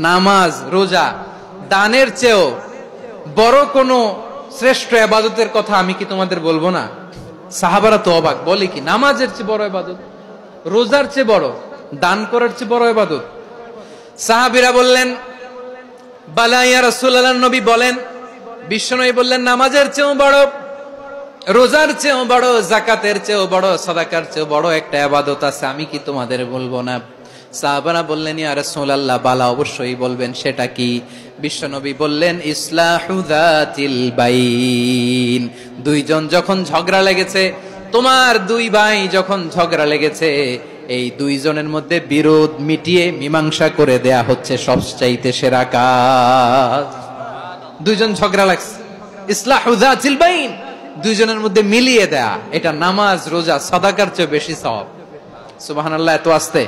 নামাজ, রোজা, দানের চেয়েও বড় কোন শ্রেষ্ঠ ইবাদতের কথা আমি কি তোমাদের বলবো না? সাহাবারা তো অবাক, বলে কি নামাজের চেয়ে বড় ইবাদত, রোজার চেয়ে বড়, দান করার চেয়ে বড় ইবাদত? সাহাবীরা বললেন বালা ইয়া রাসূলুল্লাহ, নবী বলেন। বিশ্বনবী বললেন নামাজের চেয়েও বড়, রোজার চেয়েও বড়, যাকাতের চেয়েও বড়, সাদাকার চেয়েও বড় একটা ইবাদত আছে, আমি কি তোমাদের বলবো না? সাহাবারা বললেন ইয়া রাসূলুল্লাহ, বালা অবশ্যই বলবেন, সেটা কি? বিশ্বনবী বললেন ইসলাহু যাতিল বাইন। দুইজন যখন ঝগড়া লেগেছে, তোমার দুই ভাই যখন ঝগড়া লেগেছে, এই দুইজনের মধ্যে বিরোধ মিটিয়ে মীমাংসা করে দেয়া হচ্ছে সবচাইতে সেরা কাজ। দুইজন ঝগড়া লাগছে, ইসলাহু যাতিল বাইন, দুইজনের মধ্যে মিলিয়ে দেয়া, এটা নামাজ, রোজা, সাদাকার চেয়ে বেশি সওয়াব। সুবহানাল্লাহ, এত আস্তে।